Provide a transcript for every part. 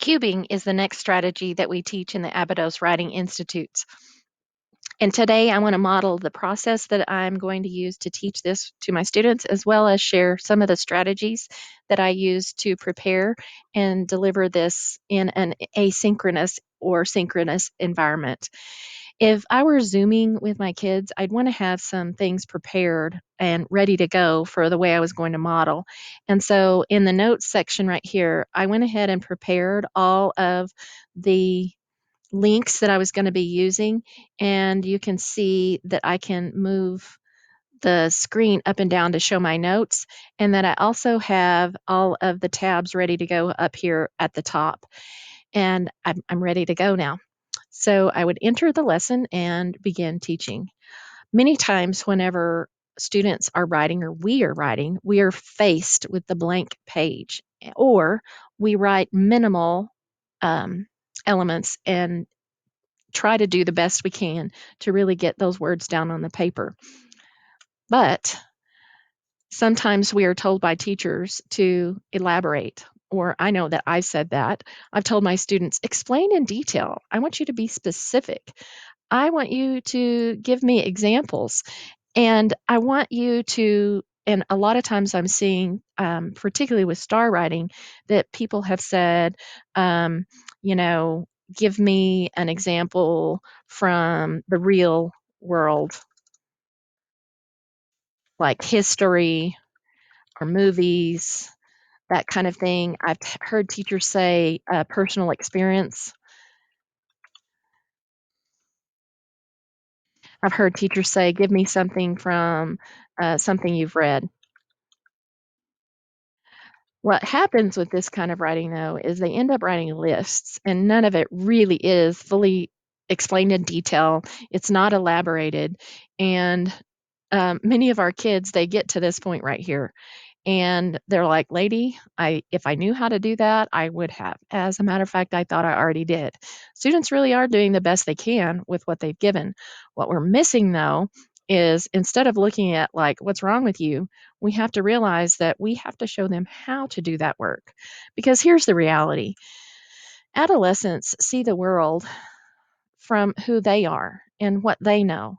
Cubing is the next strategy that we teach in the Abydos Writing Institutes. And today I want to model the process that I'm going to use to teach this to my students, as well as share some of the strategies that I use to prepare and deliver this in an asynchronous or synchronous environment. If I were Zooming with my kids, I'd want to have some things prepared and ready to go for the way I was going to model. And so in the notes section right here, I went ahead and prepared all of the links that I was going to be using. And you can see that I can move the screen up and down to show my notes, and that I also have all of the tabs ready to go up here at the top. And I'm ready to go now. So I would enter the lesson and begin teaching. Many times, whenever students are writing or we are writing, we are faced with the blank page, or we write minimal um, elements and try to do the best we can to really get those words down on the paper. But sometimes we are told by teachers to elaborate, or I know that I've said that. I've told my students, explain in detail. I want you to be specific. I want you to give me examples. And I want you to, and a lot of times I'm seeing, particularly with star writing, that people have said, um, you know, give me an example from the real world, like history or movies, that kind of thing. I've heard teachers say personal experience. I've heard teachers say, give me something from something you've read. What happens with this kind of writing, though, is they end up writing lists, and none of it really is fully explained in detail. It's not elaborated. And many of our kids, they get to this point right here. And they're like, lady, if I knew how to do that, I would have. As a matter of fact, I thought I already did. Students really are doing the best they can with what they've given. What we're missing, though, is instead of looking at like, what's wrong with you, we have to realize that we have to show them how to do that work. Because here's the reality: adolescents see the world from who they are and what they know,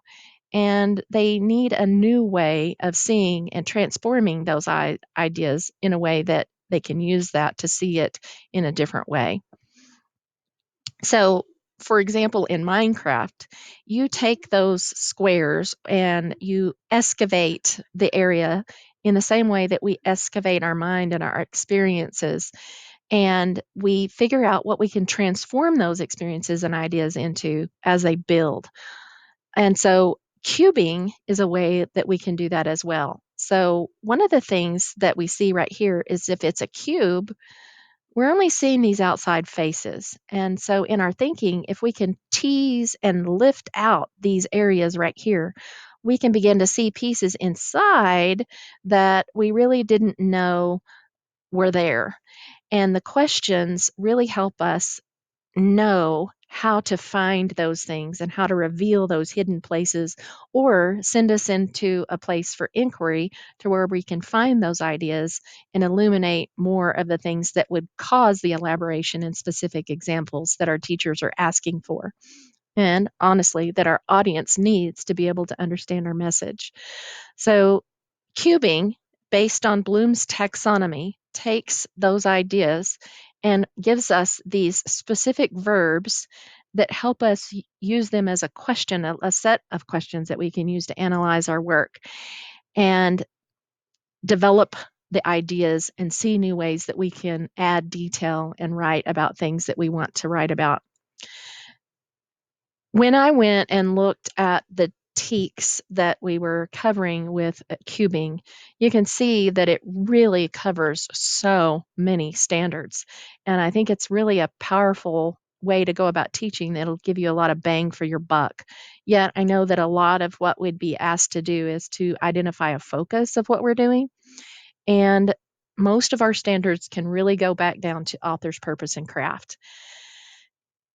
and they need a new way of seeing and transforming those ideas in a way that they can use that to see it in a different way. So, for example, in Minecraft, you take those squares and you excavate the area in the same way that we excavate our mind and our experiences, and we figure out what we can transform those experiences and ideas into as they build. And so cubing is a way that we can do that as well. So one of the things that we see right here is if it's a cube, we're only seeing these outside faces. And so in our thinking, if we can tease and lift out these areas right here, we can begin to see pieces inside that we really didn't know were there. And the questions really help us know how to find those things and how to reveal those hidden places, or send us into a place for inquiry to where we can find those ideas and illuminate more of the things that would cause the elaboration and specific examples that our teachers are asking for. And honestly, that our audience needs to be able to understand our message. So, cubing, based on Bloom's taxonomy, takes those ideas and gives us these specific verbs that help us use them as a question, a set of questions that we can use to analyze our work and develop the ideas and see new ways that we can add detail and write about things that we want to write about. When I went and looked at the teaks that we were covering with cubing, you can see that it really covers so many standards. And I think it's really a powerful way to go about teaching that'll give you a lot of bang for your buck. Yet I know that a lot of what we'd be asked to do is to identify a focus of what we're doing. And most of our standards can really go back down to author's purpose and craft.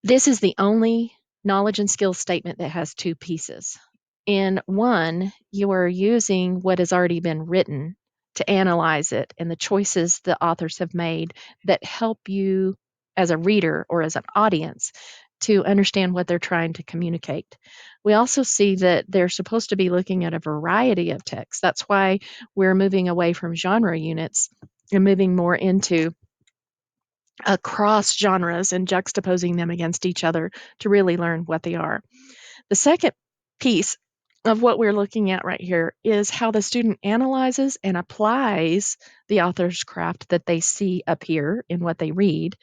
This is the only knowledge and skill statement that has two pieces. In one, you are using what has already been written to analyze it and the choices the authors have made that help you as a reader or as an audience to understand what they're trying to communicate. We also see that they're supposed to be looking at a variety of texts. That's why we're moving away from genre units and moving more into across genres and juxtaposing them against each other to really learn what they are. The second piece of what we're looking at right here is how the student analyzes and applies the author's craft that they see up here in what they read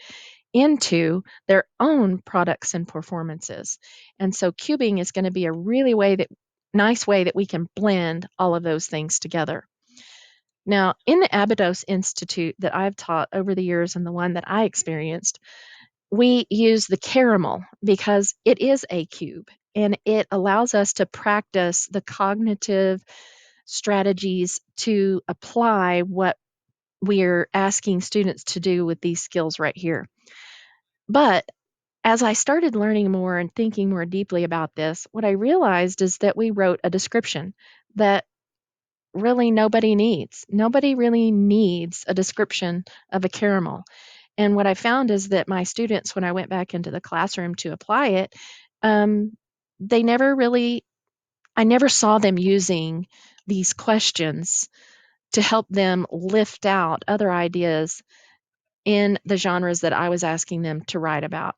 into their own products and performances. And so cubing is going to be a really nice way that we can blend all of those things together. Now, in the Abydos Institute that I've taught over the years and the one that I experienced, we use the caramel because it is a cube and it allows us to practice the cognitive strategies to apply what we're asking students to do with these skills right here. But as I started learning more and thinking more deeply about this, what I realized is that we wrote a description that really nobody needs. Nobody really needs a description of a caramel. And what I found is that my students, when I went back into the classroom to apply it, um, they never really, I never saw them using these questions to help them lift out other ideas in the genres that I was asking them to write about.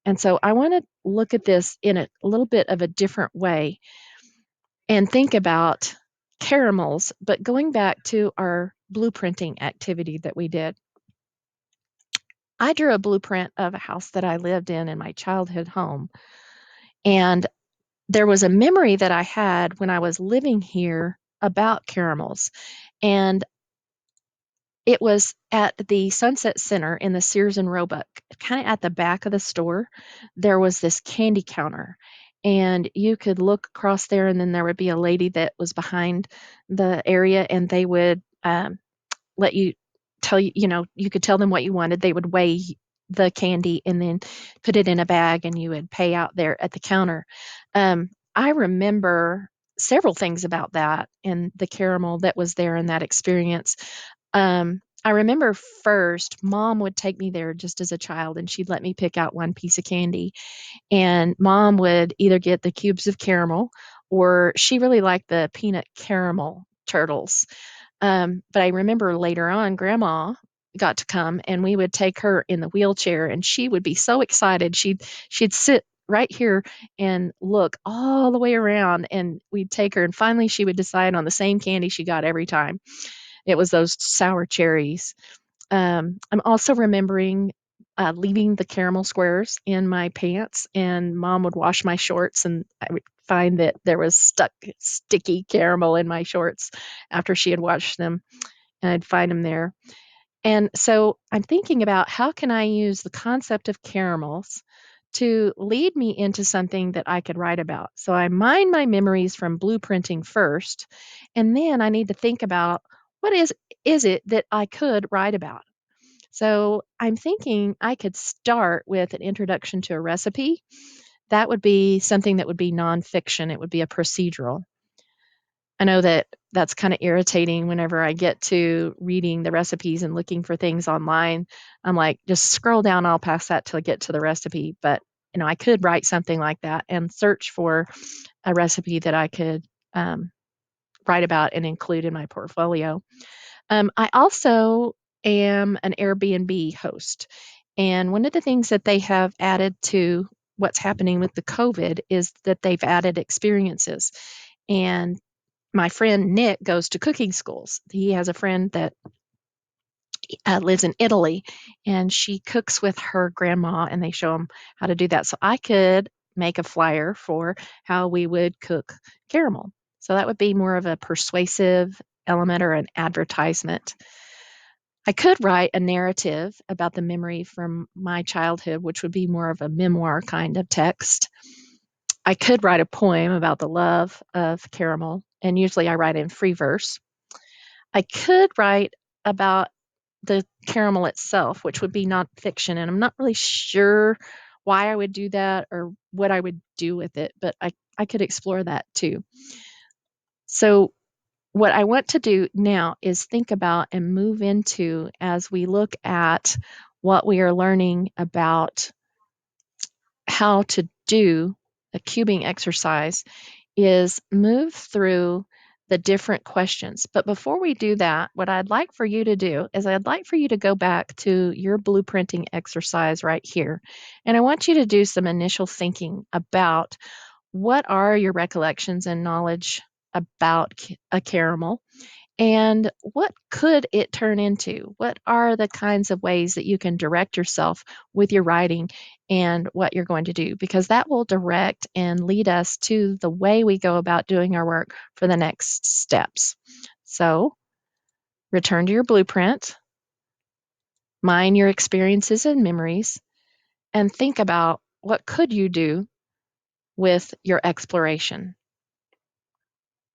And so I want to look at this in a little bit of a different way and think about caramels, but going back to our blueprinting activity that we did. I drew a blueprint of a house that I lived in my childhood home. And there was a memory that I had when I was living here about caramels. And it was at the Sunset Center in the Sears and Roebuck, kind of at the back of the store. There was this candy counter, and you could look across there, and then there would be a lady that was behind the area, and they would let you tell you, you could tell them what you wanted. They would weigh the candy and then put it in a bag, and you would pay out there at the counter. I remember several things about that and the caramel that was there in that experience. I remember first, mom would take me there just as a child, and she'd let me pick out one piece of candy. And mom would either get the cubes of caramel, or she really liked the peanut caramel turtles. But I remember later on, grandma got to come, and we would take her in the wheelchair, and she would be so excited. She'd sit right here and look all the way around, and we'd take her, and finally she would decide on the same candy she got every time. It was those sour cherries. I'm also remembering leaving the caramel squares in my pants, and mom would wash my shorts, and I would find that there was sticky caramel in my shorts after she had washed them, and I'd find them there. And so I'm thinking about how can I use the concept of caramels to lead me into something that I could write about. So I mine my memories from blueprinting first, and then I need to think about what is it that I could write about. So I'm thinking I could start with an introduction to a recipe. That would be something that would be nonfiction. It would be a procedural. I know that that's kind of irritating whenever I get to reading the recipes and looking for things online. I'm like, just scroll down, I'll pass that till I get to the recipe. But I could write something like that and search for a recipe that I could write about and include in my portfolio. I also am an Airbnb host. And one of the things that they have added to what's happening with the COVID is that they've added experiences. And my friend Nick goes to cooking schools. He has a friend that lives in Italy, and she cooks with her grandma, and they show him how to do that. So I could make a flyer for how we would cook caramel. So that would be more of a persuasive element or an advertisement. I could write a narrative about the memory from my childhood, which would be more of a memoir kind of text. I could write a poem about the love of caramel, and usually I write in free verse. I could write about the caramel itself, which would be nonfiction, and I'm not really sure why I would do that or what I would do with it, but I could explore that too. So what I want to do now is think about and move into as we look at what we are learning about how to do a cubing exercise is move through the different questions. But before we do that, what I'd like for you to do is I'd like for you to go back to your blueprinting exercise right here. And I want you to do some initial thinking about what are your recollections and knowledge about a caramel, and what could it turn into? What are the kinds of ways that you can direct yourself with your writing and what you're going to do? Because that will direct and lead us to the way we go about doing our work for the next steps. So, return to your blueprint, mine your experiences and memories, and think about what could you do with your exploration.